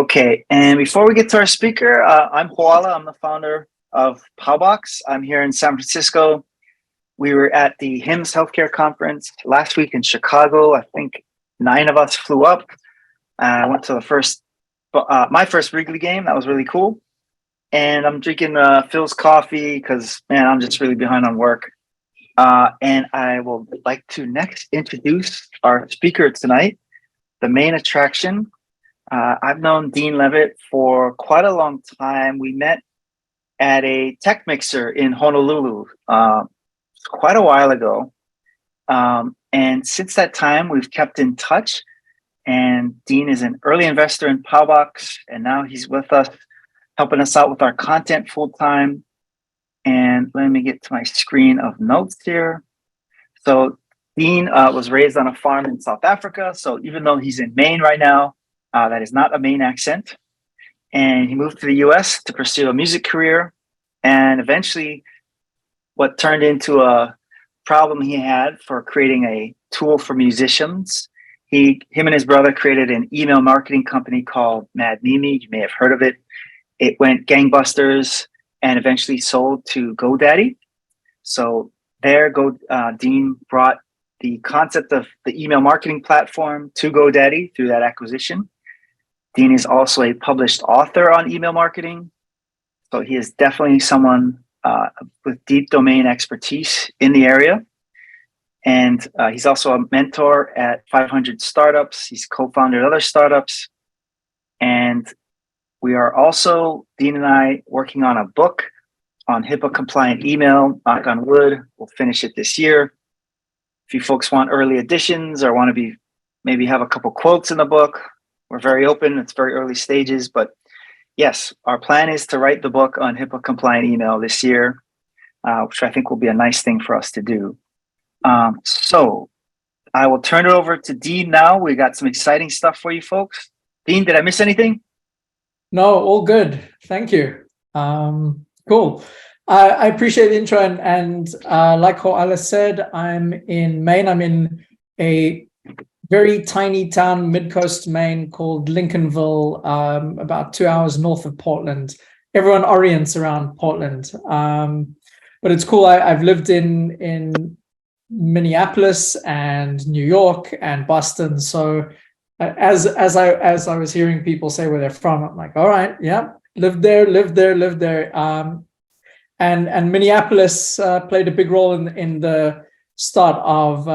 Okay, and before we get to our speaker, I'm Koala. I'm the founder of Paubox. I'm here in San Francisco. We were at the HIMSS Healthcare Conference last week in Chicago. I think 9 of us flew up. I went to my first Wrigley game. That was really cool. And I'm drinking Phil's coffee because, man, I'm just really behind on work. And I would like to next introduce our speaker tonight, the main attraction. I've known Dean Levitt for quite a long time. We met at a tech mixer in Honolulu quite a while ago. And since that time, we've kept in touch. And Dean is an early investor in Paubox, and now he's with us, helping us out with our content full time. And let me get to my screen of notes here. So Dean was raised on a farm in South Africa. So even though he's in Maine right now, that is not a Maine accent. And he moved to the US to pursue a music career. And eventually, what turned into a problem he had for creating a tool for musicians, him and his brother created an email marketing company called Mad Mimi. You may have heard of it. It went gangbusters and eventually sold to GoDaddy. So there, Dean brought the concept of the email marketing platform to GoDaddy through that acquisition. Dean is also a published author on email marketing. So he is definitely someone with deep domain expertise in the area. And he's also a mentor at 500 Startups. He's co-founded other startups. And we are also, Dean and I, working on a book on HIPAA compliant email. Knock on wood, we'll finish it this year. If you folks want early editions or want to maybe have a couple quotes in the book, we're very open. It's very early stages, but yes, our plan is to write the book on HIPAA compliant email this year, which I think will be a nice thing for us to do. So I will turn it over to Dean now. We got some exciting stuff for you folks. Dean, did I miss anything? No, all good. Thank you. Cool. I appreciate the intro. And like Koala said, I'm in Maine. I'm in a very tiny town, mid-coast Maine, called Lincolnville, about 2 hours north of Portland. Everyone orients around Portland. But it's cool. I've lived in Minneapolis and New York and Boston. So as I was hearing people say where they're from, I'm like, all right, yeah, lived there. And Minneapolis played a big role in the start of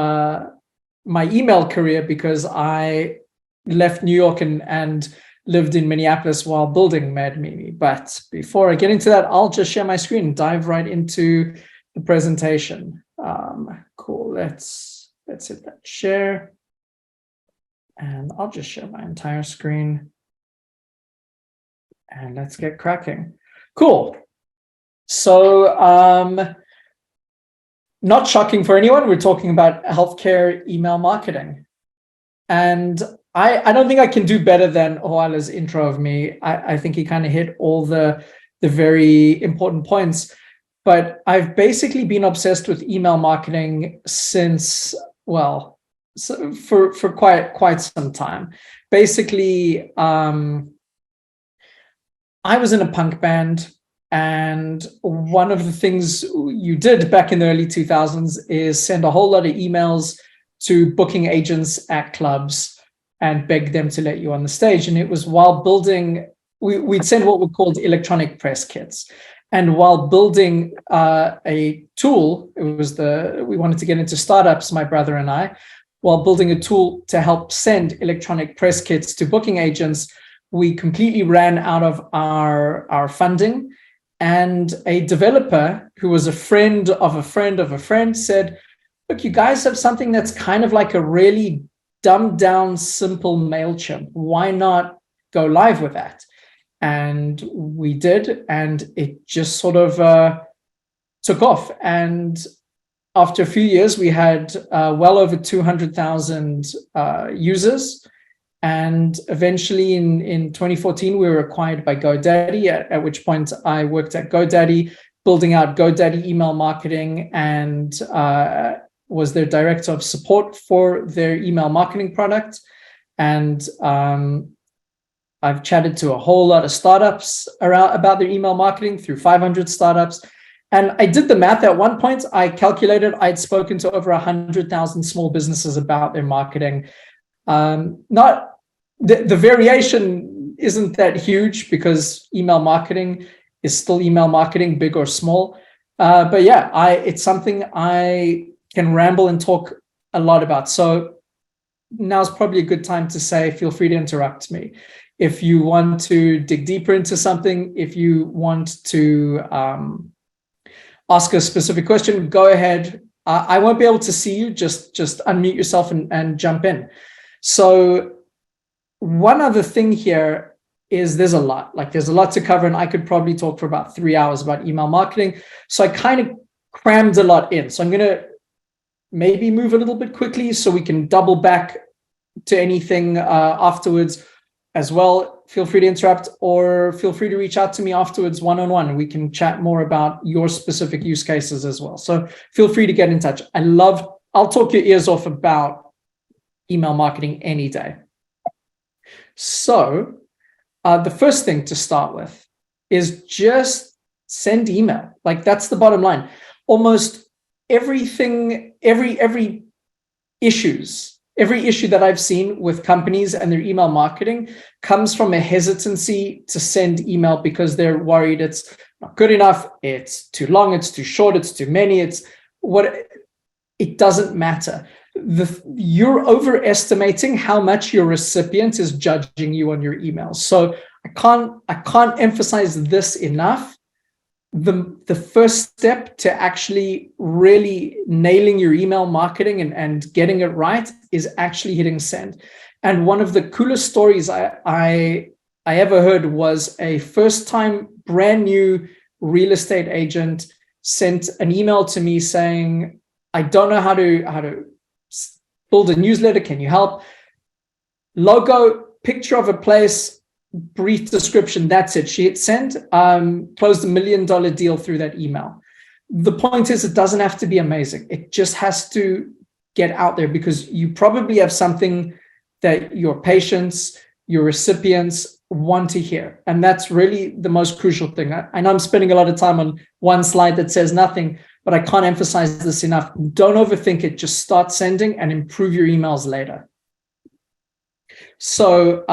my email career, because I left New York and lived in Minneapolis while building Mad Mimi. But before I get into that, I'll just share my screen and dive right into the presentation. Cool. Let's hit that share. And I'll just share my entire screen. And let's get cracking. Cool. So not shocking for anyone, we're talking about healthcare email marketing. And I don't think I can do better than Hoala's intro of me. I think he kind of hit all the very important points. But I've basically been obsessed with email marketing since, well, for quite some time. Basically, I was in a punk band. And one of the things you did back in the early 2000s is send a whole lot of emails to booking agents at clubs and beg them to let you on the stage. And it was while building, we'd send what were called electronic press kits. And while building a tool, we wanted to get into startups, my brother and I, while building a tool to help send electronic press kits to booking agents, we completely ran out of our funding. And a developer who was a friend of a friend of a friend said, look, you guys have something that's kind of like a really dumbed down, simple MailChimp. Why not go live with that? And we did, and it just sort of took off. And after a few years, we had well over 200,000 users. And eventually in 2014, we were acquired by GoDaddy, at which point I worked at GoDaddy, building out GoDaddy email marketing, and was their director of support for their email marketing product. And I've chatted to a whole lot of startups around about their email marketing through 500 startups. And I did the math. At one point, I calculated I'd spoken to over 100,000 small businesses about their marketing. Not the variation isn't that huge because email marketing is still email marketing, big or small. But yeah, it's something I can ramble and talk a lot about. So now's probably a good time to say, feel free to interrupt me. If you want to dig deeper into something, if you want to ask a specific question, go ahead. I won't be able to see you. Just unmute yourself and jump in. So one other thing here is there's a lot to cover, and I could probably talk for about 3 hours about email marketing. So I kind of crammed a lot in. So I'm going to maybe move a little bit quickly so we can double back to anything afterwards as well. Feel free to interrupt, or feel free to reach out to me afterwards one-on-one. We can chat more about your specific use cases as well. So feel free to get in touch. I'll talk your ears off about email marketing any day. So the first thing to start with is just send email. Like, that's the bottom line. Almost everything, every issue that I've seen with companies and their email marketing comes from a hesitancy to send email because they're worried it's not good enough, it's too long, it's too short, it's too many, it doesn't matter. You're overestimating how much your recipient is judging you on your emails. So I can't emphasize this enough. The first step to actually really nailing your email marketing and getting it right is actually hitting send. And one of the coolest stories I ever heard was a first-time brand new real estate agent sent an email to me saying, I don't know how to build a newsletter. Can you help? Logo, picture of a place, brief description. That's it. She hit send, closed $1 million deal through that email. The point is, it doesn't have to be amazing. It just has to get out there, because you probably have something that your patients, your recipients want to hear. And that's really the most crucial thing. I know I'm spending a lot of time on one slide that says nothing, but I can't emphasize this enough. Don't overthink it. Just start sending and improve your emails later. So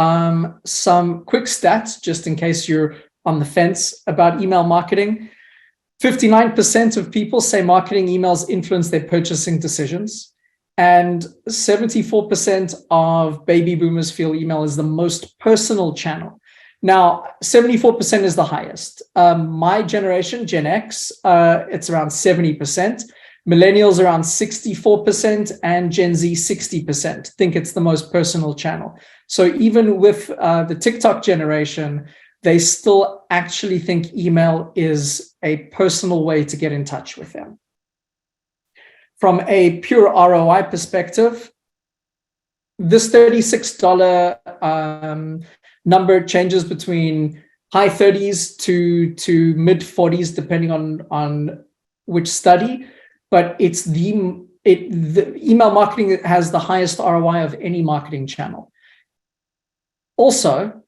some quick stats, just in case you're on the fence about email marketing. 59% of people say marketing emails influence their purchasing decisions. And 74% of baby boomers feel email is the most personal channel. Now, 74% is the highest. My generation, Gen X, it's around 70%. Millennials around 64%, and Gen Z 60% think it's the most personal channel. So even with the TikTok generation, they still actually think email is a personal way to get in touch with them. From a pure ROI perspective, this $36 number changes between high 30s to mid 40s, depending on which study. But it's the email marketing has the highest ROI of any marketing channel. Also,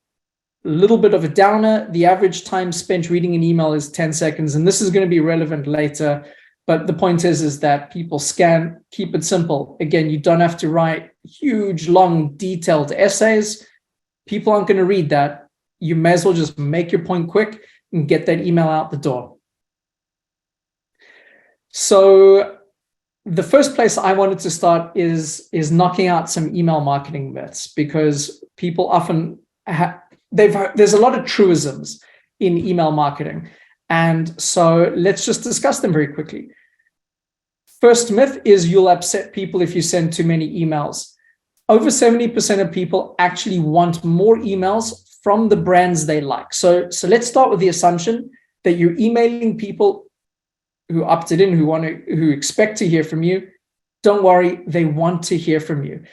a little bit of a downer, the average time spent reading an email is 10 seconds. And this is going to be relevant later. But the point is that people scan, keep it simple. Again, you don't have to write huge, long, detailed essays. People aren't going to read that. You may as well just make your point quick and get that email out the door. So the first place I wanted to start is knocking out some email marketing myths, because people often there's a lot of truisms in email marketing. And so let's just discuss them very quickly. First myth is you'll upset people if you send too many emails. Over 70% of people actually want more emails from the brands they like. So let's start with the assumption that you're emailing people who opted in, who expect to hear from you. Don't worry, they want to hear from you.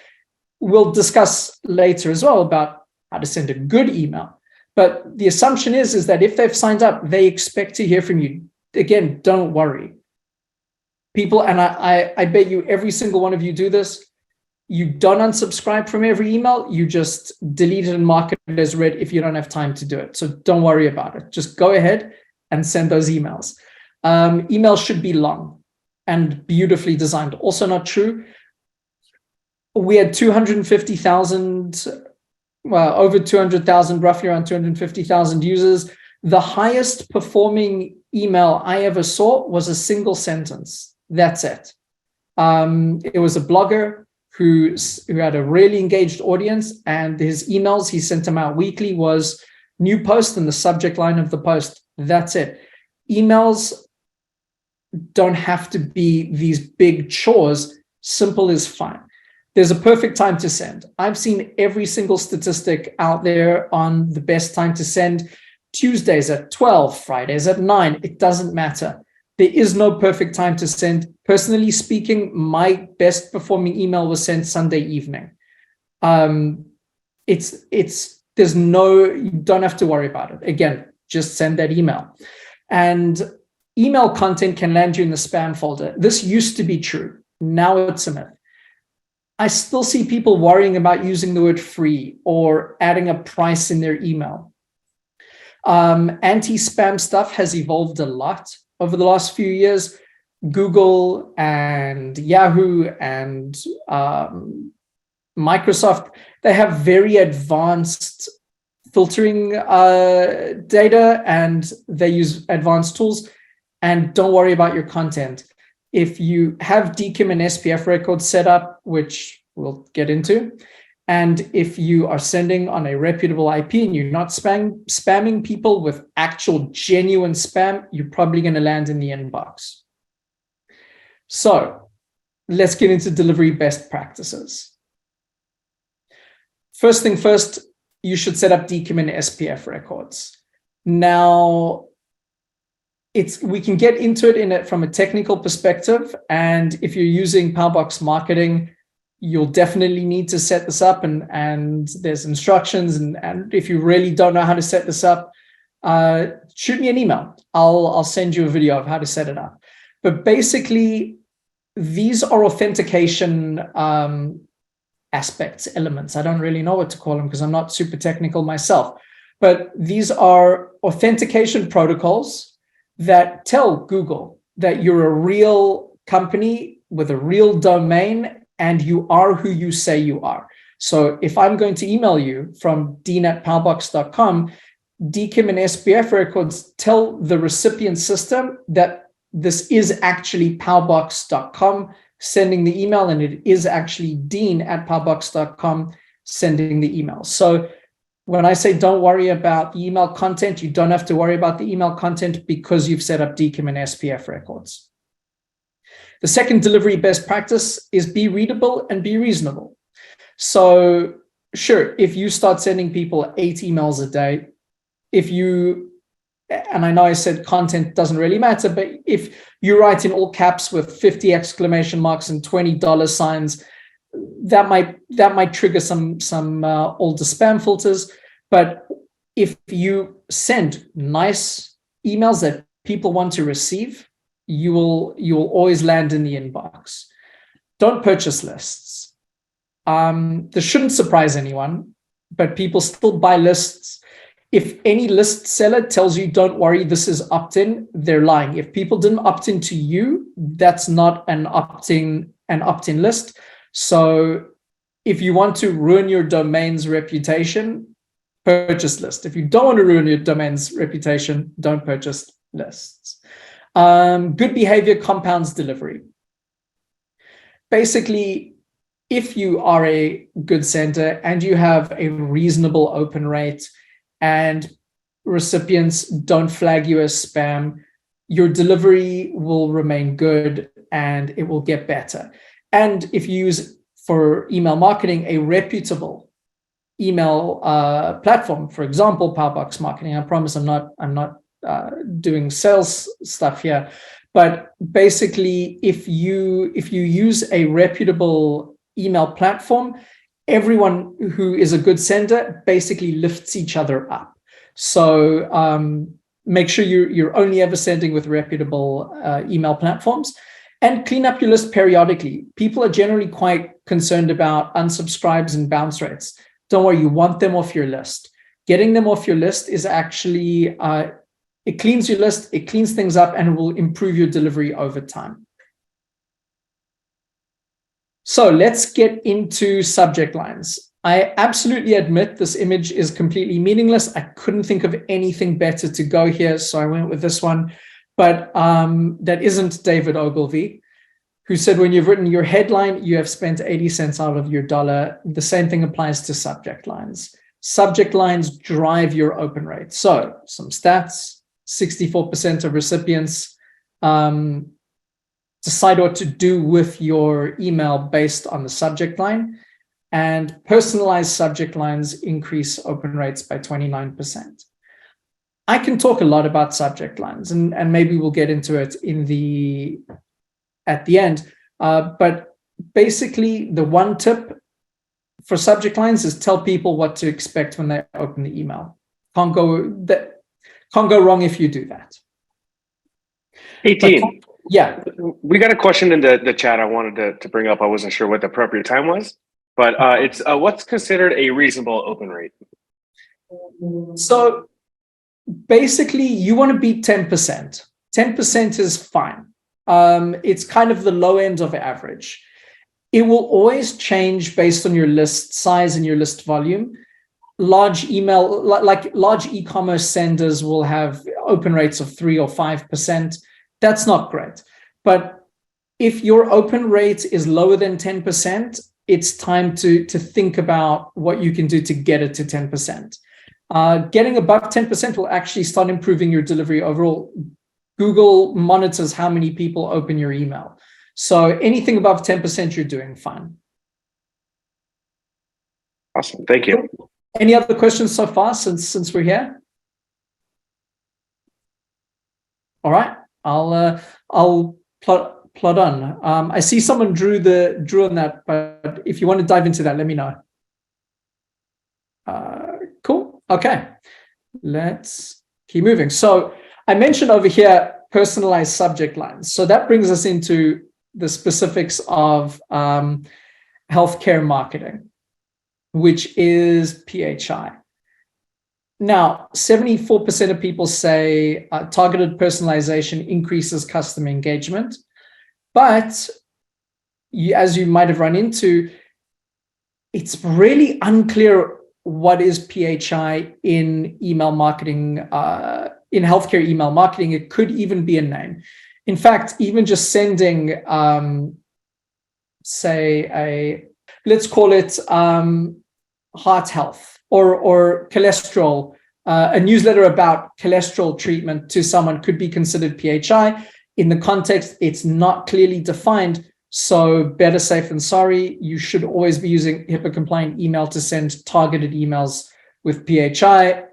We'll discuss later as well about how to send a good email. But the assumption is that if they've signed up, they expect to hear from you. Again, don't worry. People, and I bet you every single one of you do this, You don't unsubscribe from every email. You just delete it and mark it as read if you don't have time to do it. So don't worry about it. Just go ahead and send those emails. Emails should be long and beautifully designed. Also not true. We had 250,000, well, over 200,000, roughly around 250,000 users. The highest performing email I ever saw was a single sentence. That's it. It was a blogger who had a really engaged audience, and his emails, he sent them out weekly, was new post in the subject line of the post. That's it. Emails don't have to be these big chores. Simple is fine. There's a perfect time to send. I've seen every single statistic out there on the best time to send. Tuesdays at 12, Fridays at 9. It doesn't matter. There is no perfect time to send. Personally speaking, my best performing email was sent Sunday evening. You don't have to worry about it. Again, just send that email. And email content can land you in the spam folder. This used to be true. Now it's a myth. I still see people worrying about using the word free or adding a price in their email. Anti-spam stuff has evolved a lot over the last few years. Google and Yahoo and Microsoft, they have very advanced filtering data, and they use advanced tools. And don't worry about your content. If you have DKIM and SPF records set up, which we'll get into, and if you are sending on a reputable IP and you're not spamming people with actual genuine spam, you're probably going to land in the inbox. So let's get into delivery best practices. First thing first, you should set up DKIM and SPF records. Now, we can get into it from a technical perspective, and if you're using Paubox marketing, you'll definitely need to set this up, and there's instructions, and if you really don't know how to set this up, shoot me an email. I'll send you a video of how to set it up. But basically, these are authentication aspects, elements. I don't really know what to call them because I'm not super technical myself, but these are authentication protocols that tell Google that you're a real company with a real domain and you are who you say you are. So if I'm going to email you from dean@paubox.com, DKIM and SPF records tell the recipient system that this is actually paubox.com sending the email, and it is actually dean@paubox.com sending the email. So when I say don't worry about the email content, you don't have to worry about the email content because you've set up DKIM and SPF records. The second delivery best practice is be readable and be reasonable. So sure, if you start sending people 8 emails a day, and I know I said content doesn't really matter, but if you write in all caps with 50 exclamation marks and $20 signs, that might trigger some older spam filters. But if you send nice emails that people want to receive, you will always land in the inbox. Don't purchase lists. This shouldn't surprise anyone, but people still buy lists. If any list seller tells you, don't worry, this is opt-in, they're lying. If people didn't opt in to you, that's not an opt-in list. So if you want to ruin your domain's reputation, purchase list. If you don't want to ruin your domain's reputation, don't purchase lists. Good behavior compounds delivery. Basically, if you are a good sender and you have a reasonable open rate and recipients don't flag you as spam, your delivery will remain good and it will get better. And if you use, for email marketing, a reputable email platform, for example, Paubox marketing, I promise I'm not doing sales stuff here, but basically, if you use a reputable email platform, everyone who is a good sender basically lifts each other up. So make sure you're only ever sending with reputable email platforms. And clean up your list periodically. People are generally quite concerned about unsubscribes and bounce rates. Don't worry, you want them off your list. Getting them off your list is actually, it cleans your list, it cleans things up, and it will improve your delivery over time. So let's get into subject lines. I absolutely admit this image is completely meaningless. I couldn't think of anything better to go here, so I went with this one. But that isn't David Ogilvy, who said, when you've written your headline, you have spent 80 cents out of your dollar. The same thing applies to subject lines. Subject lines drive your open rate. So some stats, 64% of recipients decide what to do with your email based on the subject line. And personalized subject lines increase open rates by 29%. I can talk a lot about subject lines, and maybe we'll get into it at the end. But basically, the one tip for subject lines is tell people what to expect when they open the email. Can't go wrong if you do that. 18. Yeah. We got a question in the chat I wanted to bring up. I wasn't sure what the appropriate time was, but it's what's considered a reasonable open rate? So basically, you want to beat 10%. 10% is fine. It's kind of the low end of average. It will always change based on your list size and your list volume. Large email, like large e-commerce senders will have open rates of 3 or 5%. That's not great. But if your open rate is lower than 10%, it's time to think about what you can do to get it to 10%. Getting above 10% will actually start improving your delivery overall. Google monitors how many people open your email. So anything above 10%, you're doing fine. Awesome. Thank you. Any other questions so far since we're here? All right. I'll plot on. I see someone drew on that, but if you want to dive into that, let me know. Cool. Okay. Let's keep moving. So I mentioned over here personalized subject lines. So that brings us into the specifics of healthcare marketing, which is PHI. Now, 74% of people say targeted personalization increases customer engagement. But as you might have run into, it's really unclear what is PHI in email marketing, in healthcare email marketing. It could even be a name. In fact, even just sending, let's call it heart health or cholesterol, a newsletter about cholesterol treatment to someone could be considered PHI. In the context, it's not clearly defined. So better safe than sorry. You should always be using HIPAA compliant email to send targeted emails with PHI.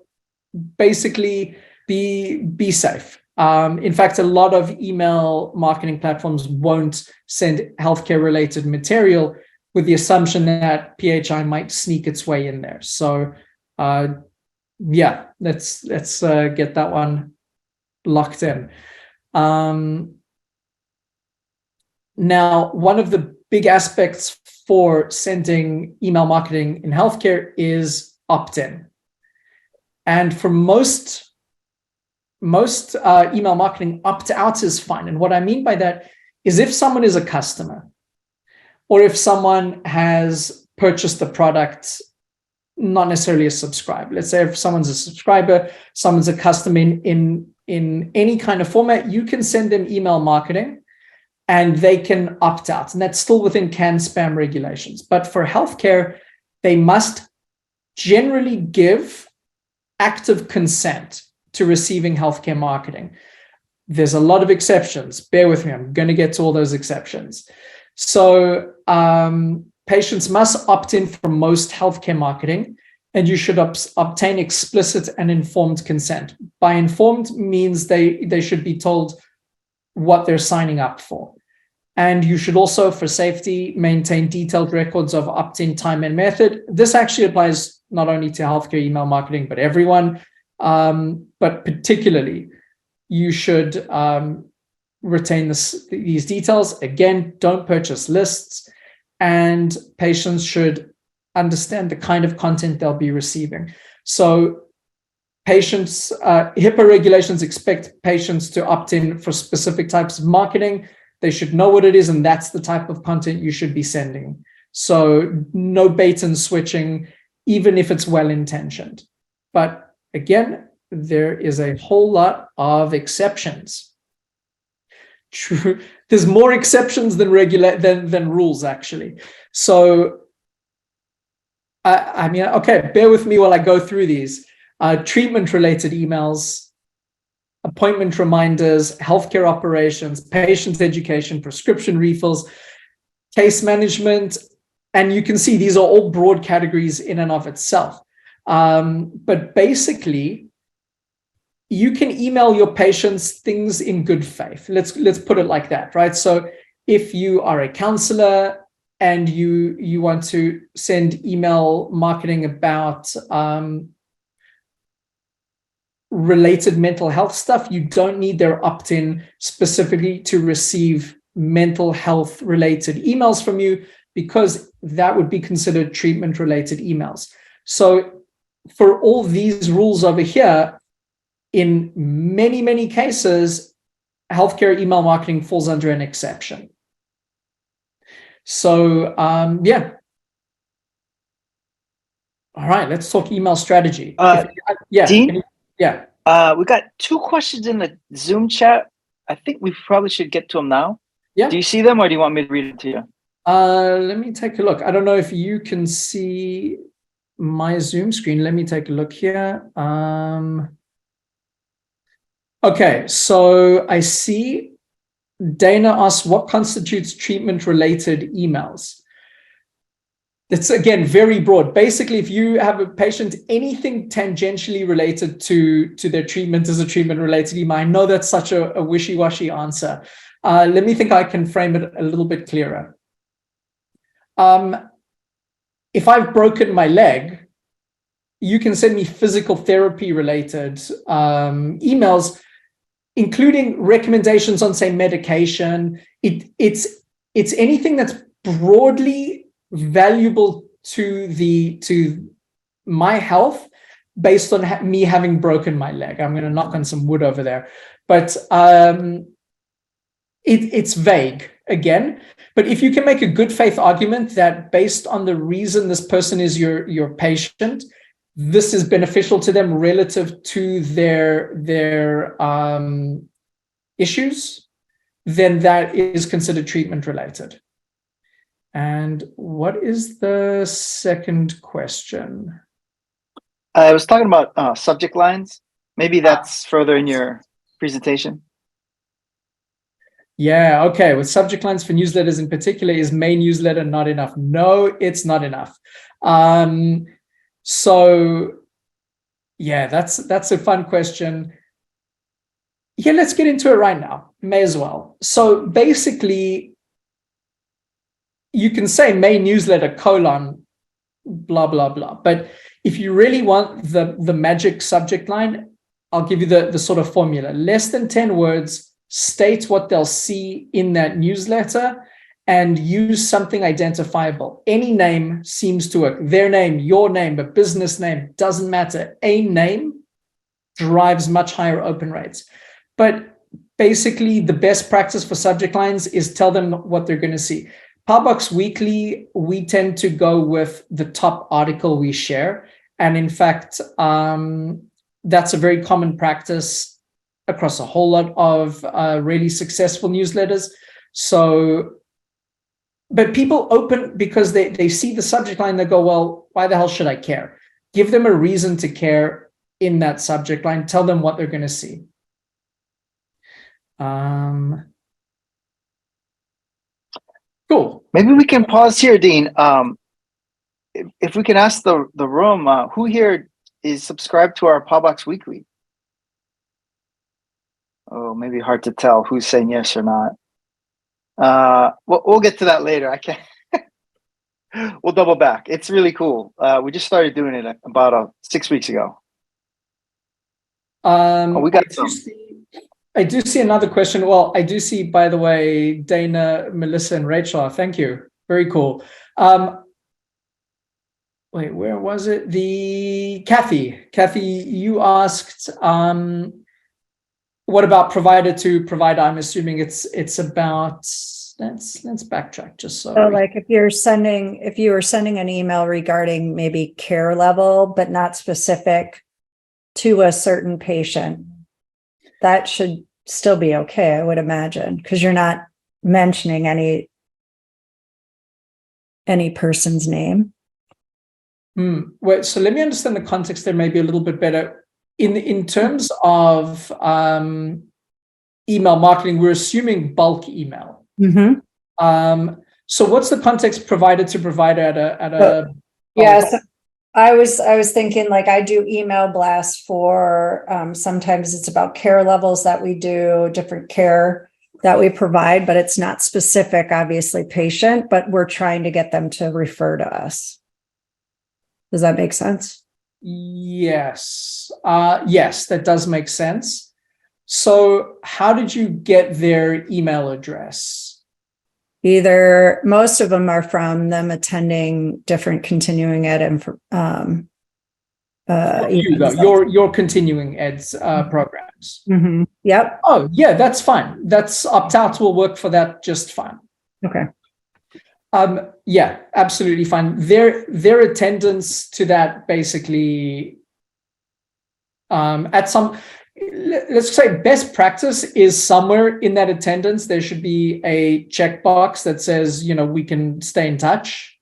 Basically, be safe. In fact, a lot of email marketing platforms won't send healthcare related material with the assumption that PHI might sneak its way in there. So yeah, let's get that one locked in. Now, one of the big aspects for sending email marketing in healthcare is opt-in. And for most email marketing, opt-out is fine. And what I mean by that is if someone is a customer or if someone has purchased the product, not necessarily a subscriber. Let's say if someone's a subscriber, someone's a customer in any kind of format, you can send them email marketing and they can opt out. And that's still within CAN-SPAM regulations. But for healthcare, they must generally give active consent to receiving healthcare marketing. There's a lot of exceptions. Bear with me. I'm going to get to all those exceptions. So patients must opt in for most healthcare marketing, and you should obtain explicit and informed consent. By informed means they should be told what they're signing up for. And you should also, for safety, maintain detailed records of opt-in time and method. This actually applies not only to healthcare email marketing, but everyone. But particularly, you should retain these details. Again, don't purchase lists, and patients should understand the kind of content they'll be receiving. So patients, HIPAA regulations expect patients to opt in for specific types of marketing. They should know what it is, and that's the type of content you should be sending. So no bait and switching, even if it's well-intentioned. But again, there is a whole lot of exceptions. True. There's more exceptions than rules, actually. So, I mean, okay, bear with me while I go through these. Treatment-related emails, appointment reminders, healthcare operations, patient education, prescription refills, case management, and you can see these are all broad categories in and of itself. But basically, you can email your patients things in good faith. Let's put it like that, right? So if you are a counselor and you want to send email marketing about related mental health stuff, you don't need their opt-in specifically to receive mental health related emails from you, because that would be considered treatment related emails. So for all these rules over here, in many, many cases, healthcare email marketing falls under an exception. So, yeah. All right, let's talk email strategy. Yeah. Dean? Yeah. We got 2 questions in the Zoom chat. I think we probably should get to them now. Yeah. Do you see them, or do you want me to read it to you? Let me take a look. I don't know if you can see my Zoom screen. Let me take a look here. Okay, so I see Dana asks, what constitutes treatment-related emails? It's, again, very broad. Basically, if you have a patient, anything tangentially related to their treatment is a treatment-related email. I know that's such a wishy-washy answer. Let me think I can frame it a little bit clearer. If I've broken my leg, you can send me physical therapy-related emails, including recommendations on, say, medication. It's anything that's broadly valuable to my health based on me having broken my leg. I'm going to knock on some wood over there, but it's vague again. But if you can make a good faith argument that based on the reason this person is your patient, this is beneficial to them relative to their issues, then that is considered treatment related. And what is the second question? I was talking about subject lines. Maybe that's further in your presentation. Yeah, okay. With subject lines for newsletters in particular, is main newsletter not enough? No, it's not enough. So yeah, that's a fun question. Yeah, let's get into it right now. May as well. So basically, you can say main newsletter : blah, blah, blah. But if you really want the magic subject line, I'll give you the sort of formula. Less than 10 words, state what they'll see in that newsletter, and use something identifiable. Any name seems to work. Their name, your name, a business name, doesn't matter. A name drives much higher open rates. But basically, the best practice for subject lines is tell them what they're going to see. Paubox Weekly, we tend to go with the top article we share. And in fact, that's a very common practice across a whole lot of really successful newsletters. So, but people open because they see the subject line, they go, well, why the hell should I care? Give them a reason to care in that subject line. Tell them what they're going to see. Cool. Maybe we can pause here, Dean. If we can ask the room, who here is subscribed to our Paubox Weekly? Oh, maybe hard to tell who's saying yes or not. We'll get to that later. I can't. We'll double back. It's really cool. We just started doing it about 6 weeks ago. We got some. I do see another question. Well, I do see, by the way, Dana, Melissa, and Rachel. Thank you. Very cool. Wait, where was it? Kathy, you asked, what about provider to provider? I'm assuming it's about, let's backtrack just so. So like if you were sending an email regarding maybe care level, but not specific to a certain patient, that should still be okay, I would imagine, because you're not mentioning any person's name. Well, so let me understand the context there maybe a little bit better. In terms of email marketing, we're assuming bulk email. So what's the context provider to provider at a Yes, I was thinking, like, I do email blasts for sometimes it's about care levels that we do, different care that we provide, but it's not specific, obviously, patient, but we're trying to get them to refer to us. Does that make sense? Yes. Yes, that does make sense. So how did you get their email address? Either most of them are from them attending different continuing ed and your continuing eds programs. Yep. Oh yeah, that's fine. That's opt-out will work for that just fine. Okay. Yeah, absolutely fine. Their attendance to that basically at some, let's say best practice is somewhere in that attendance there should be a checkbox that says, we can stay in touch.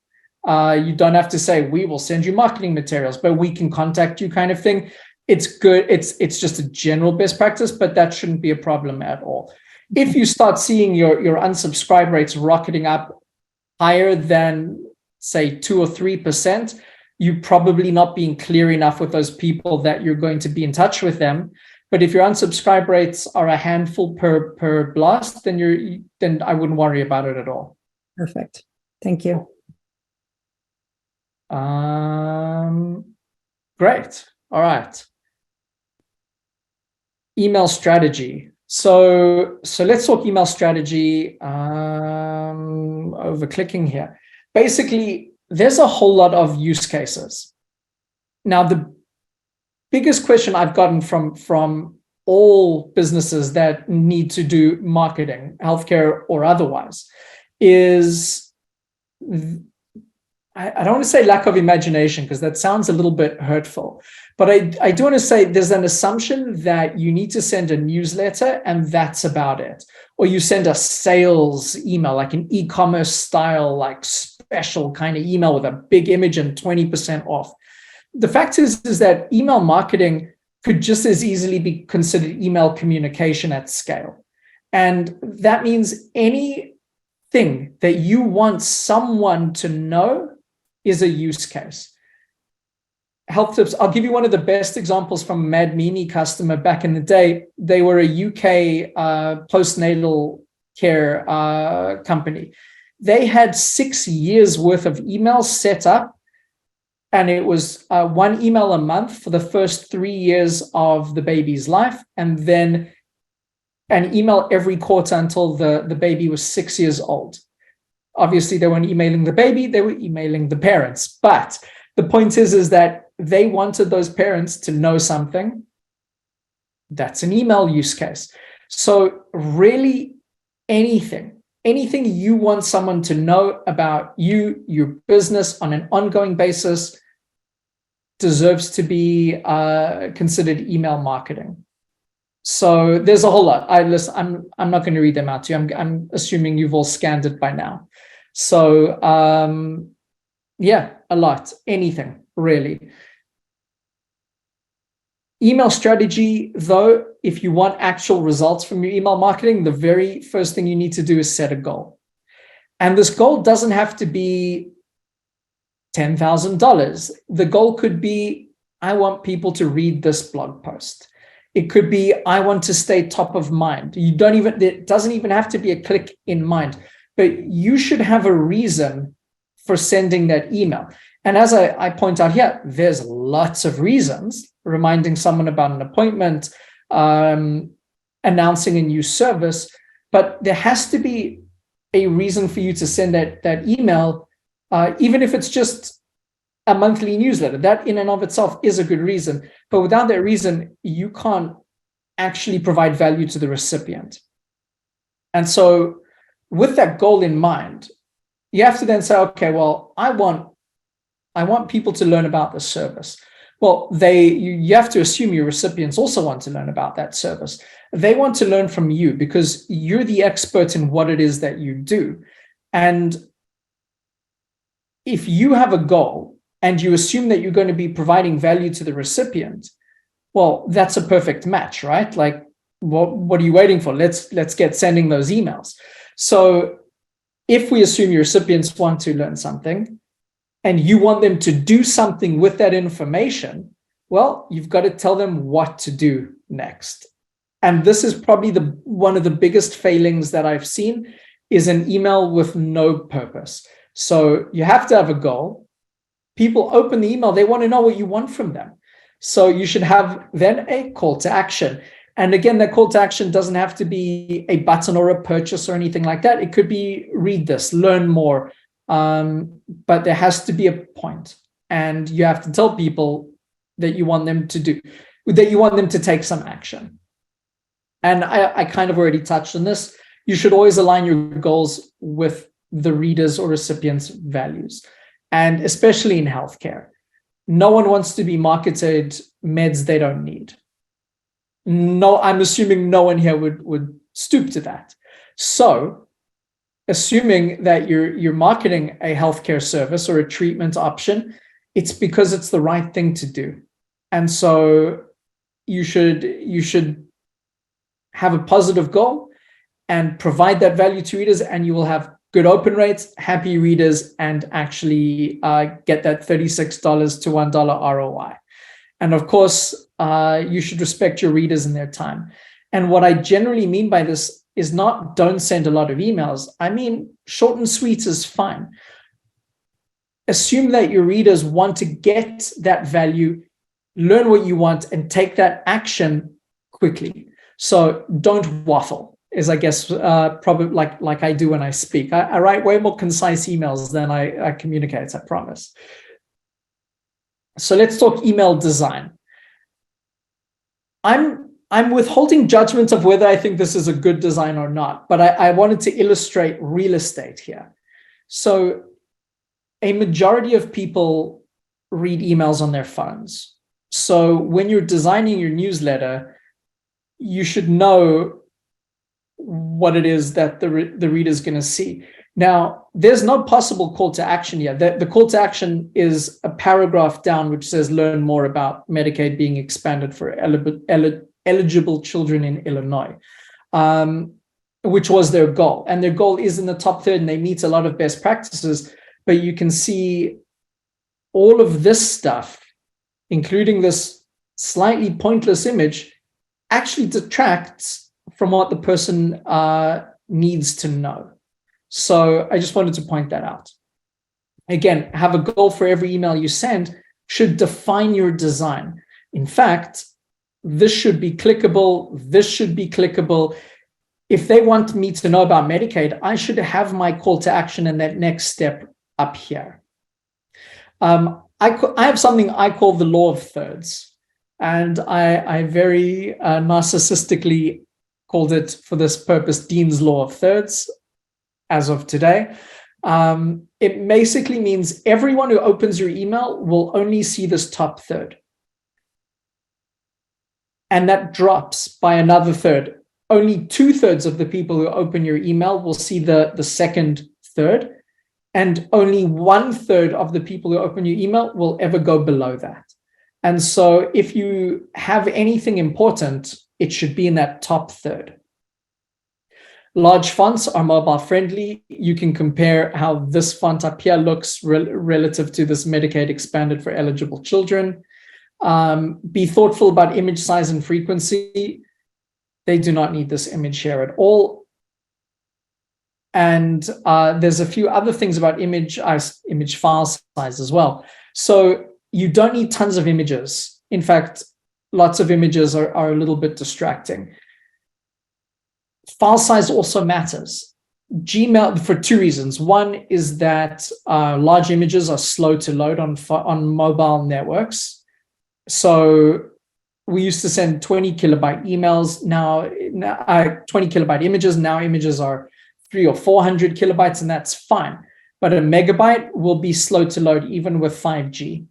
You don't have to say we will send you marketing materials, but we can contact you, kind of thing. It's good. It's just a general best practice, but that shouldn't be a problem at all. If you start seeing your unsubscribe rates rocketing up higher than say 2 or 3%, you're probably not being clear enough with those people that you're going to be in touch with them. But if your unsubscribe rates are a handful per blast, then I wouldn't worry about it at all. Perfect. Thank you. Great. All right. Email strategy. So let's talk email strategy. Over clicking here. Basically, there's a whole lot of use cases. Now, the biggest question I've gotten from all businesses that need to do marketing, healthcare or otherwise, is, I don't want to say lack of imagination, because that sounds a little bit hurtful, but I do want to say there's an assumption that you need to send a newsletter and that's about it. Or you send a sales email, like an e-commerce style, like special kind of email with a big image and 20% off. The fact is that email marketing could just as easily be considered email communication at scale. And that means anything that you want someone to know is a use case. Health tips. I'll give you one of the best examples from a Mad Mimi customer back in the day. They were a UK postnatal care company. They had 6 years worth of emails set up, and it was one email a month for the first 3 years of the baby's life, and then an email every quarter until the baby was 6 years old. Obviously, they weren't emailing the baby, they were emailing the parents. But the point is that they wanted those parents to know something. That's an email use case. So really anything you want someone to know about you, your business on an ongoing basis deserves to be considered email marketing. So there's a whole lot. I'm not going to read them out to you. I'm assuming you've all scanned it by now. So yeah, a lot, anything really. Email strategy, though, if you want actual results from your email marketing, the very first thing you need to do is set a goal. And this goal doesn't have to be $10,000. The goal could be, I want people to read this blog post. It could be, I want to stay top of mind. It doesn't even have to be a click in mind, but you should have a reason for sending that email. And as I point out here, there's lots of reasons. Reminding someone about an appointment, and announcing a new service, but there has to be a reason for you to send that email, even if it's just a monthly newsletter. That in and of itself is a good reason. But without that reason, you can't actually provide value to the recipient. And so with that goal in mind, you have to then say, okay, well, I want people to learn about this service. Well, you have to assume your recipients also want to learn about that service. They want to learn from you because you're the expert in what it is that you do. And if you have a goal and you assume that you're going to be providing value to the recipient, well, that's a perfect match, right? Like, what are you waiting for? Let's get sending those emails. So if we assume your recipients want to learn something and you want them to do something with that information, well, you've got to tell them what to do next. And this is probably one of the biggest failings that I've seen, is an email with no purpose. So you have to have a goal. People open the email, they want to know what you want from them. So you should have then a call to action. And again, that call to action doesn't have to be a button or a purchase or anything like that. It could be read this, learn more. But there has to be a point. And you have to tell people that you want them to take some action. And I kind of already touched on this. You should always align your goals with the readers or recipients' values. And especially in healthcare, no one wants to be marketed meds they don't need. No, I'm assuming no one here would stoop to that. So, assuming that you're marketing a healthcare service or a treatment option, it's because it's the right thing to do. And so you should have a positive goal and provide that value to readers, and you will have good open rates, happy readers, and actually get that $36 to $1 ROI. And of course, you should respect your readers and their time. And what I generally mean by this is not don't send a lot of emails. I mean, short and sweet is fine. Assume that your readers want to get that value, learn what you want, and take that action quickly. So don't waffle, is I guess probably like I do when I speak. I write way more concise emails than I communicate, I promise. So let's talk email design. I'm withholding judgment of whether I think this is a good design or not, but I wanted to illustrate real estate here. So a majority of people read emails on their phones. So when you're designing your newsletter, you should know what it is that the reader is going to see. Now, there's no possible call to action here. The call to action is a paragraph down which says learn more about Medicaid being expanded for eligible children in Illinois, which was their goal. And their goal is in the top third, and they meet a lot of best practices. But you can see all of this stuff, including this slightly pointless image, actually detracts from what the person needs to know. So I just wanted to point that out. Again, have a goal for every email you send, should define your design. In fact, this should be clickable, this should be clickable. If they want me to know about Medicaid, I should have my call to action and that next step up here. I have something I call the law of thirds, and I very narcissistically called it, for this purpose, Dean's law of thirds as of today. It basically means everyone who opens your email will only see this top third. And that drops by another third. Only 2/3 of the people who open your email will see the second third. And only 1/3 of the people who open your email will ever go below that. And so if you have anything important, it should be in that top third. Large fonts are mobile friendly. You can compare how this font up here looks relative to this Medicaid expanded for eligible children. Be thoughtful about image size and frequency. They do not need this image here at all. And there's a few other things about image file size as well. So you don't need tons of images. In fact, lots of images are a little bit distracting. file size also matters. Gmail, for two reasons. One is that large images are slow to load on mobile networks. So we used to send 20 kilobyte emails. Now 20 kilobyte images. Now images are 300 or 400 kilobytes, and that's fine. But a megabyte will be slow to load even with 5G.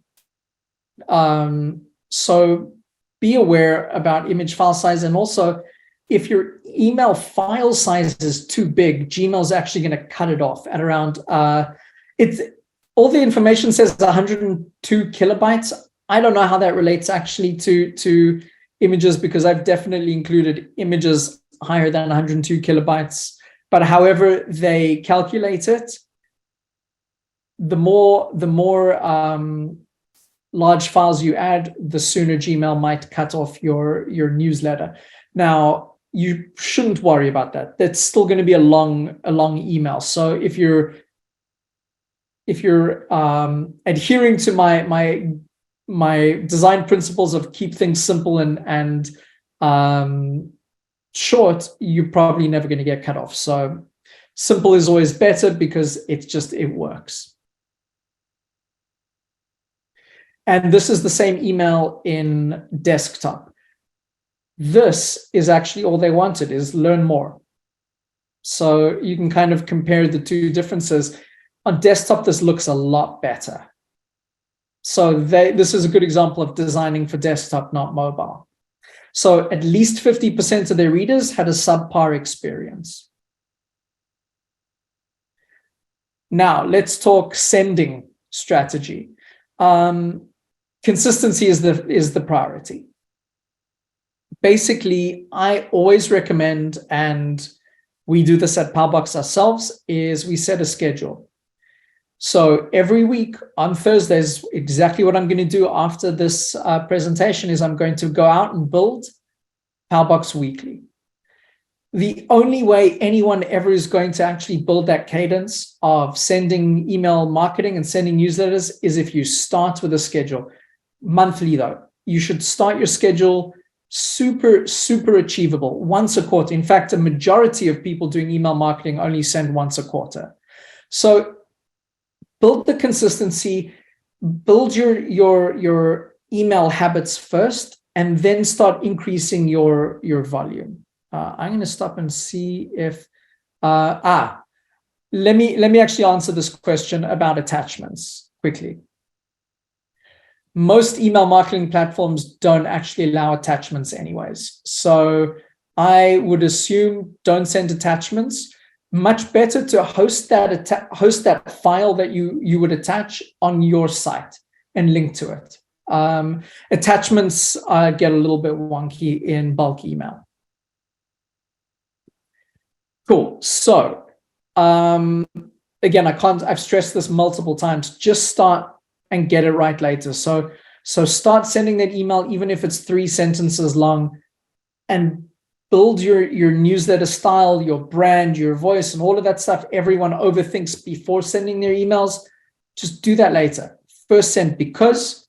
So be aware about image file size, and also if your email file size is too big, Gmail's actually going to cut it off at around all the information says 102 kilobytes. I don't know how that relates actually to images, because I've definitely included images higher than 102 kilobytes. But however they calculate it, the more large files you add, the sooner Gmail might cut off your newsletter. Now, you shouldn't worry about that. That's still going to be a long email. So if you're adhering to my design principles of keep things simple and short, you're probably never going to get cut off. So simple is always better, because it works. And this is the same email in desktop. This is actually all they wanted, is learn more. So you can kind of compare the two differences. On desktop, this looks a lot better. So this is a good example of designing for desktop, not mobile. So at least 50% of their readers had a subpar experience. Now let's talk sending strategy. Consistency is the priority. Basically, I always recommend, and we do this at Paubox ourselves, is we set a schedule. So every week on Thursdays, exactly what I'm going to do after this presentation is I'm going to go out and build Paubox Weekly. The only way anyone ever is going to actually build that cadence of sending email marketing and sending newsletters is if you start with a schedule. Monthly, though, you should start your schedule super achievable, once a quarter. In fact, a majority of people doing email marketing only send once a quarter. So build the consistency, build your email habits first, and then start increasing your volume. I'm going to stop and see if let me actually answer this question about attachments quickly. Most email marketing platforms don't actually allow attachments anyways. So I would assume don't send attachments. Much better to host that file that you would attach on your site and link to it. Attachments get a little bit wonky in bulk email. Cool. So again, I've stressed this multiple times. Just start and get it right later. So start sending that email, even if it's 3 sentences long, and build your newsletter style, your brand, your voice, and all of that stuff everyone overthinks before sending their emails. Just do that later. First send, because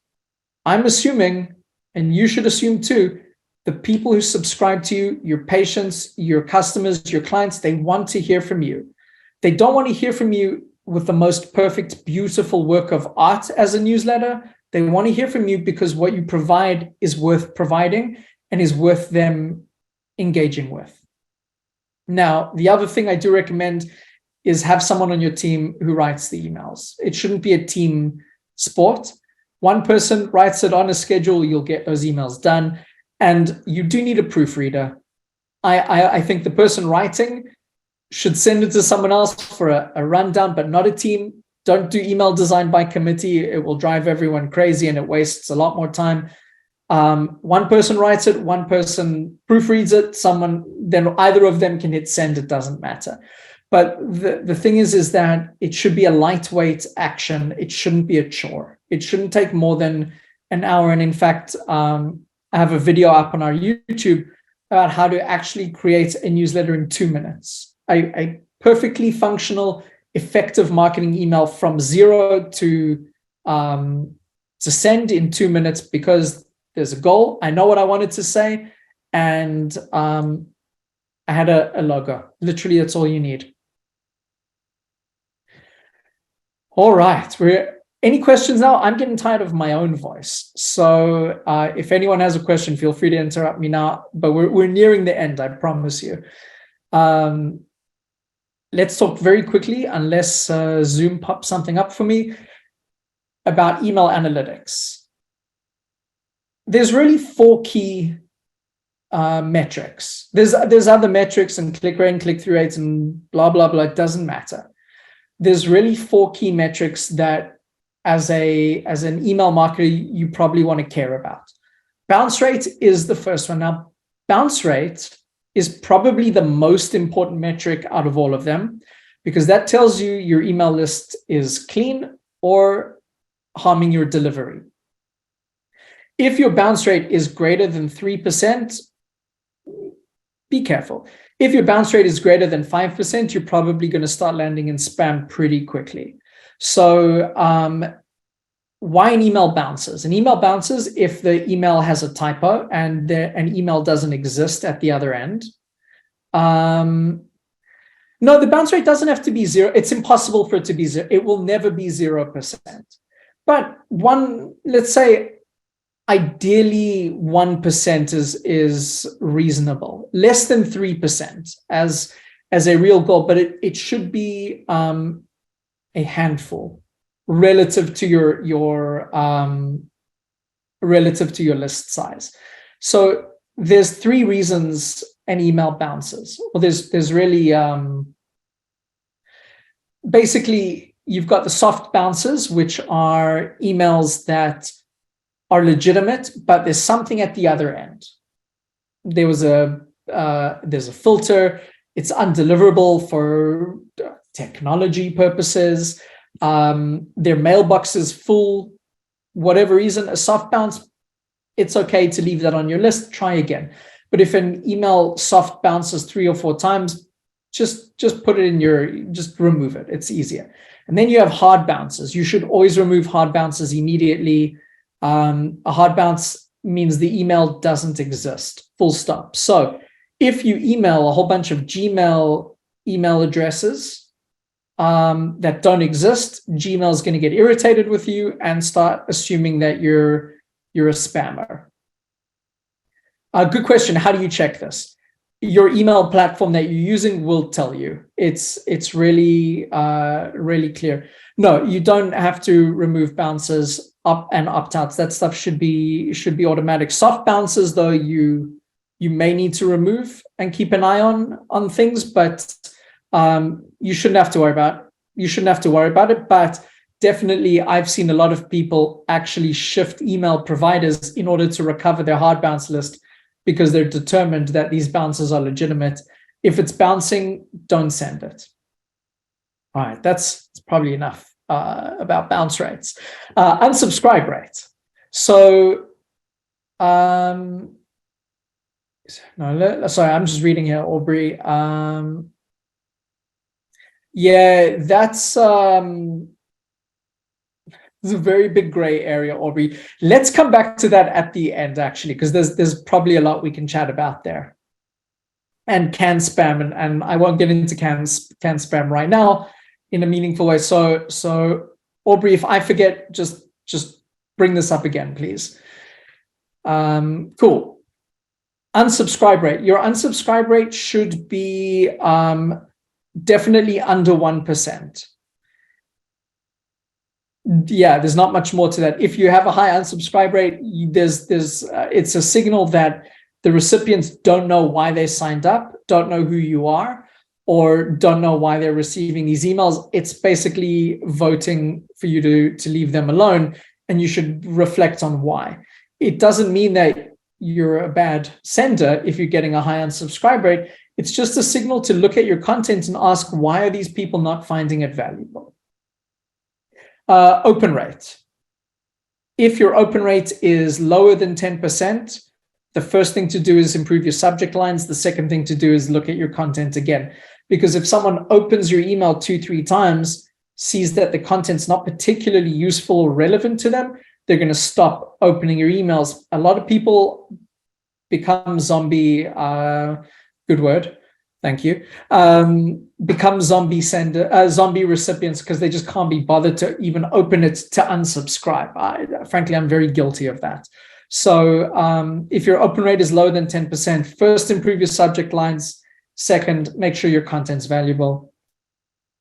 I'm assuming, and you should assume too, the people who subscribe to you, your patients, your customers, your clients, they want to hear from you. They don't want to hear from you with the most perfect, beautiful work of art as a newsletter. They want to hear from you because what you provide is worth providing and is worth them engaging with. Now, the other thing I do recommend is have someone on your team who writes the emails. It shouldn't be a team sport. One person writes it on a schedule, you'll get those emails done. And you do need a proofreader. I think the person writing should send it to someone else for a rundown, but not a team. Don't do email design by committee. It will drive everyone crazy and it wastes a lot more time. One person writes it, one person proofreads it, then either of them can hit send, it doesn't matter. But the thing is that it should be a lightweight action. It shouldn't be a chore. It shouldn't take more than an hour. And in fact, I have a video up on our YouTube about how to actually create a newsletter in 2 minutes. A perfectly functional, effective marketing email from zero to send in 2 minutes, because there's a goal. I know what I wanted to say, and Add a logo. Literally, that's all you need. All right. Any questions now? I'm getting tired of my own voice. So if anyone has a question, feel free to interrupt me now. But we're nearing the end, I promise you. Let's talk very quickly, unless Zoom pops something up for me, about email analytics. There's really 4 key metrics. There's other metrics and click rate and click-through rates and blah, blah, blah. It doesn't matter. There's really 4 key metrics that as an email marketer, you probably want to care about. Bounce rate is the first one. Now, bounce rate is probably the most important metric out of all of them, because that tells you your email list is clean or harming your delivery. If your bounce rate is greater than 3%, be careful. If your bounce rate is greater than 5%, you're probably going to start landing in spam pretty quickly. So why an email bounces? An email bounces if the email has a typo and an email doesn't exist at the other end. No, the bounce rate doesn't have to be 0. It's impossible for it to be 0. It will never be 0%. But let's say, ideally 1% is reasonable. Less than 3% as a real goal, but it should be a handful relative to your list size. So there's 3 reasons an email bounces. Well, there's really basically, you've got the soft bounces, which are emails that are legitimate, but there's something at the other end. There's a filter. It's undeliverable for technology purposes. Their mailbox is full. Whatever reason, a soft bounce, it's okay to leave that on your list. Try again. But if an email soft bounces 3 or 4 times, just put it in just remove it. It's easier. And then you have hard bounces. You should always remove hard bounces immediately. A hard bounce means the email doesn't exist, full stop. So if you email a whole bunch of Gmail email addresses that don't exist, Gmail is going to get irritated with you and start assuming that you're a spammer. Good question. How do you check this? Your email platform that you're using will tell you. It's really really clear. No, you don't have to remove bounces, up and opt-outs. That stuff should be automatic. Soft bounces, though, you may need to remove and keep an eye on things, but you shouldn't have to worry about it. But definitely, I've seen a lot of people actually shift email providers in order to recover their hard bounce list, because they're determined that these bounces are legitimate. If it's bouncing, don't send it. All right, that's probably enough about bounce rates. Unsubscribe rate. So, no, sorry, I'm just reading here, Aubrey. Yeah, that's there's a very big gray area, Aubrey. Let's come back to that at the end, actually, because there's probably a lot we can chat about there. And can spam, and I won't get into can spam right now in a meaningful way. So Aubrey, if I forget, just bring this up again, please. Cool. Unsubscribe rate. Your unsubscribe rate should be definitely under 1%. Yeah, there's not much more to that. If you have a high unsubscribe rate, it's a signal that the recipients don't know why they signed up, don't know who you are, or don't know why they're receiving these emails. It's basically voting for you to leave them alone, and you should reflect on why. It doesn't mean that you're a bad sender if you're getting a high unsubscribe rate. It's just a signal to look at your content and ask, why are these people not finding it valuable? Open rate. If your open rate is lower than 10%, the first thing to do is improve your subject lines. The second thing to do is look at your content again. Because if someone opens your email 2-3 times, sees that the content's not particularly useful or relevant to them, they're going to stop opening your emails. A lot of people become zombie, good word, thank you, become zombie recipients because they just can't be bothered to even open it to unsubscribe. Frankly, I'm very guilty of that. So if your open rate is lower than 10%, first, improve your subject lines. Second, make sure your content's valuable.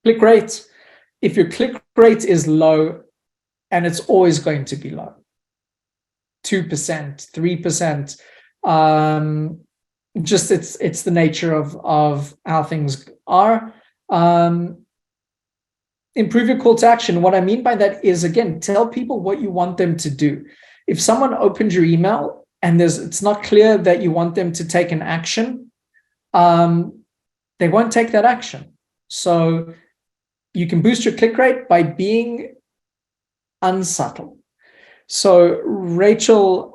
Click rate. If your click rate is low, and it's always going to be low, 2%, 3%, just it's the nature of how things are. Improve your call to action. What I mean by that is, again, tell people what you want them to do. If someone opened your email and it's not clear that you want them to take an action, they won't take that action. So you can boost your click rate by being unsubtle. So Rachel,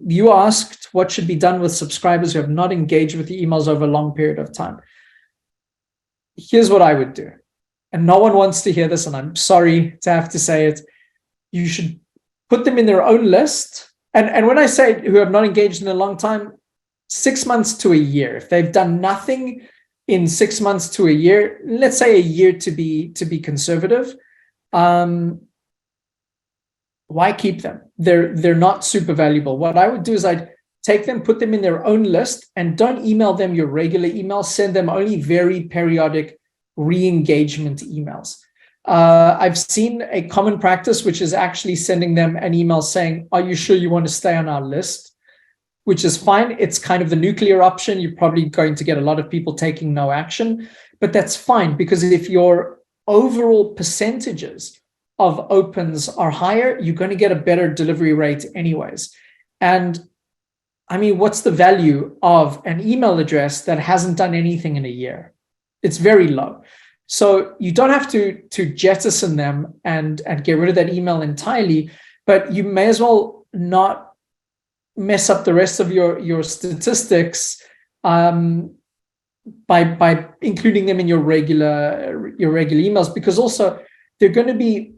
you asked what should be done with subscribers who have not engaged with the emails over a long period of time. Here's what I would do. And no one wants to hear this, and I'm sorry to have to say it. You should put them in their own list. And when I say who have not engaged in a long time, 6 months to a year. If they've done nothing in 6 months to a year, let's say a year to be conservative, why keep them? They're not super valuable. What I would do is I'd take them, put them in their own list, and don't email them your regular email. Send them only very periodic re-engagement emails. I've seen a common practice, which is actually sending them an email saying, are you sure you want to stay on our list? Which is fine. It's kind of the nuclear option. You're probably going to get a lot of people taking no action, but that's fine, because if your overall percentages of opens are higher, you're going to get a better delivery rate anyways. And I mean, what's the value of an email address that hasn't done anything in a year? It's very low. So you don't have to jettison them and get rid of that email entirely, but you may as well not mess up the rest of your statistics by including them in your regular emails, because also they're going to be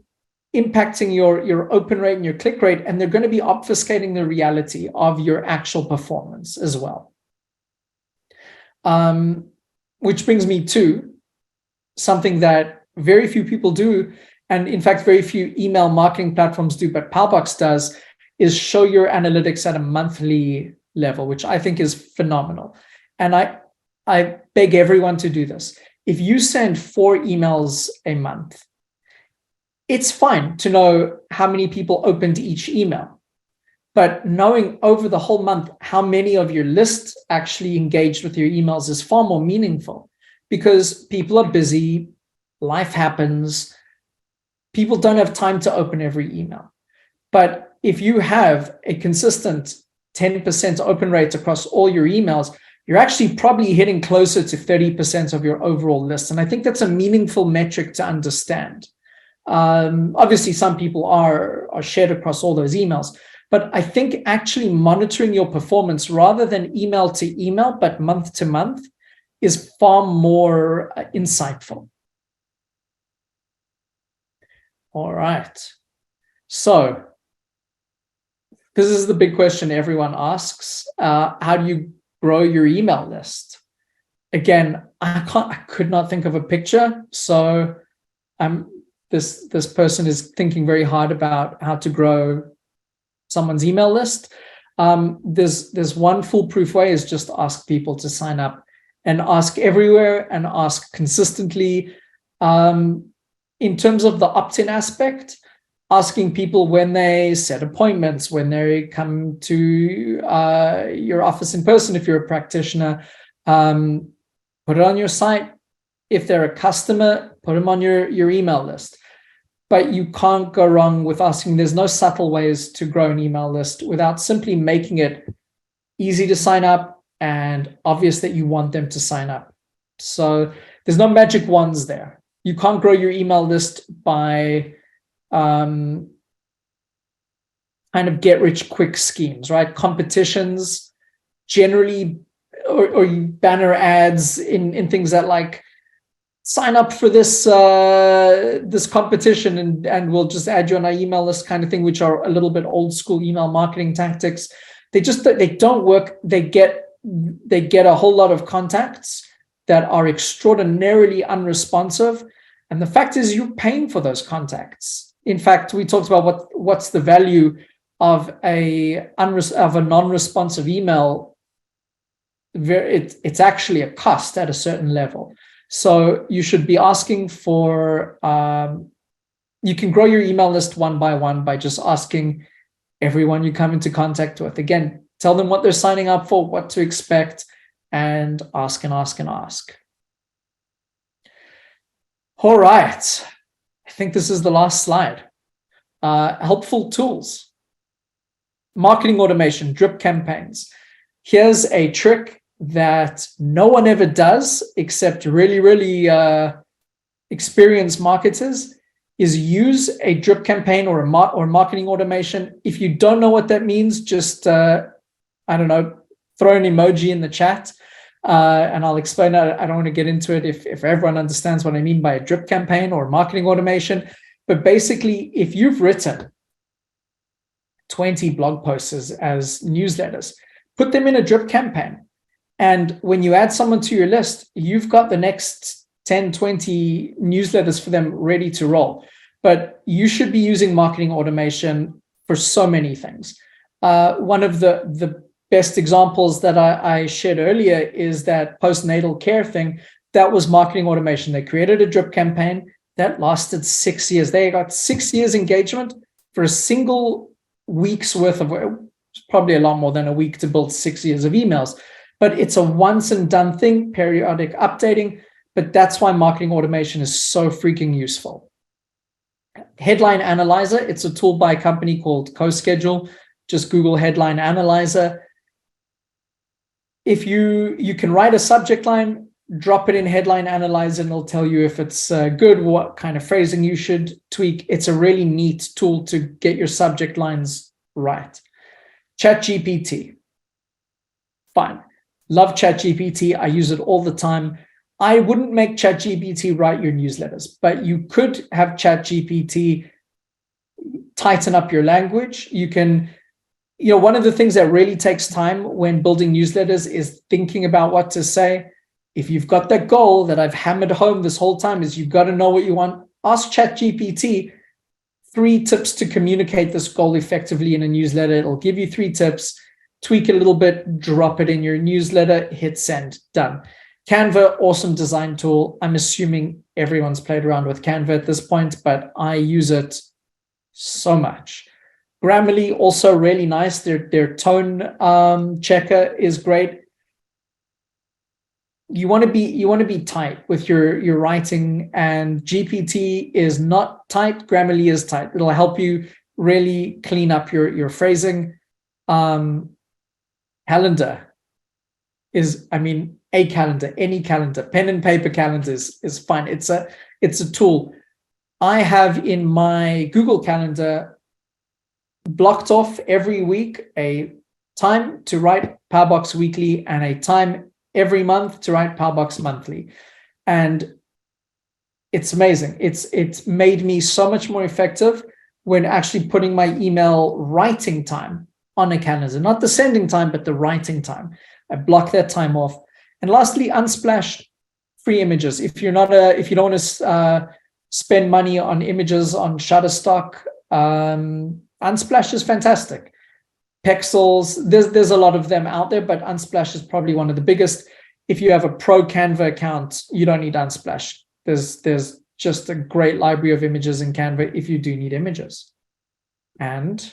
impacting your open rate and your click rate, and they're going to be obfuscating the reality of your actual performance as well. Which brings me to something that very few people do, and in fact, very few email marketing platforms do, but Paubox does, is show your analytics at a monthly level, which I think is phenomenal. And I beg everyone to do this. If you send 4 emails a month, it's fine to know how many people opened each email, but knowing over the whole month how many of your list actually engaged with your emails is far more meaningful, because people are busy, life happens, people don't have time to open every email. But if you have a consistent 10% open rate across all your emails, you're actually probably hitting closer to 30% of your overall list. And I think that's a meaningful metric to understand. Obviously, some people are shared across all those emails, but I think actually monitoring your performance rather than email to email, but month to month, is far more insightful. All right. So this is the big question everyone asks. How do you grow your email list? Again, I could not think of a picture. So this person is thinking very hard about how to grow someone's email list. There's one foolproof way, is just ask people to sign up, and ask everywhere and ask consistently. In terms of the opt-in aspect, asking people when they set appointments, when they come to your office in person, if you're a practitioner, put it on your site. If they're a customer, put them on your email list. But you can't go wrong with asking. There's no subtle ways to grow an email list without simply making it easy to sign up and obvious that you want them to sign up. So there's no magic wands there. You can't grow your email list by kind of get rich quick schemes, right? Competitions generally, or banner ads in things that like, sign up for this this competition and we'll just add you on our email list kind of thing, which are a little bit old school email marketing tactics. They don't work. They get a whole lot of contacts, that are extraordinarily unresponsive. And the fact is, you're paying for those contacts. In fact, we talked about what's the value of a non-responsive email. It's actually a cost at a certain level. So you should be asking for, you can grow your email list one by one by just asking everyone you come into contact with. Again, tell them what they're signing up for, what to expect, and ask and ask and ask. All right. I think this is the last slide. Helpful tools. Marketing automation, drip campaigns. Here's a trick that no one ever does except really, really experienced marketers, is use a drip campaign or marketing automation. If you don't know what that means, just, I don't know, throw an emoji in the chat. And I'll explain that. I don't want to get into it if everyone understands what I mean by a drip campaign or marketing automation. But basically, if you've written 20 blog posts as newsletters, put them in a drip campaign. And when you add someone to your list, you've got the next 10, 20 newsletters for them ready to roll. But you should be using marketing automation for so many things. One of the best examples that I shared earlier is that postnatal care thing. That was marketing automation. They created a drip campaign that lasted 6 years. They got 6 years engagement for a single week's worth of, probably a lot more than a week to build 6 years of emails. But it's a once and done thing, periodic updating. But that's why marketing automation is so freaking useful. Headline Analyzer, it's a tool by a company called CoSchedule. Just Google Headline Analyzer. If you can write a subject line, drop it in Headline Analyzer, and it'll tell you if it's good, what kind of phrasing you should tweak. It's a really neat tool to get your subject lines right. ChatGPT. Fine. Love ChatGPT. I use it all the time. I wouldn't make ChatGPT write your newsletters, but you could have ChatGPT tighten up your language. You can, one of the things that really takes time when building newsletters is thinking about what to say. If you've got that goal that I've hammered home this whole time, is you've got to know what you want. Ask ChatGPT 3 tips to communicate this goal effectively in a newsletter. It'll give you 3 tips, tweak it a little bit, drop it in your newsletter, hit send, done. Canva, awesome design tool. I'm assuming everyone's played around with Canva at this point, but I use it so much. Grammarly, also really nice. Their tone checker is great. You want to be tight with your writing, and GPT is not tight. Grammarly is tight. It'll help you really clean up your phrasing. Calendar is, a calendar, any calendar, pen and paper calendars is fine. It's a tool. I have in my Google Calendar blocked off every week a time to write Paubox Weekly and a time every month to write Paubox Monthly. And it's amazing. It's made me so much more effective when actually putting my email writing time on a calendar, not the sending time, but the writing time. I block that time off. And lastly, Unsplash free images. If you don't want to spend money on images on Shutterstock, Unsplash is fantastic. Pexels, there's a lot of them out there, but Unsplash is probably one of the biggest. If you have a pro Canva account, you don't need Unsplash. There's just a great library of images in Canva if you do need images. And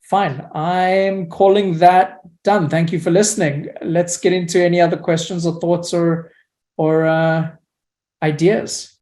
fine, I'm calling that done. Thank you for listening. Let's get into any other questions or thoughts or ideas.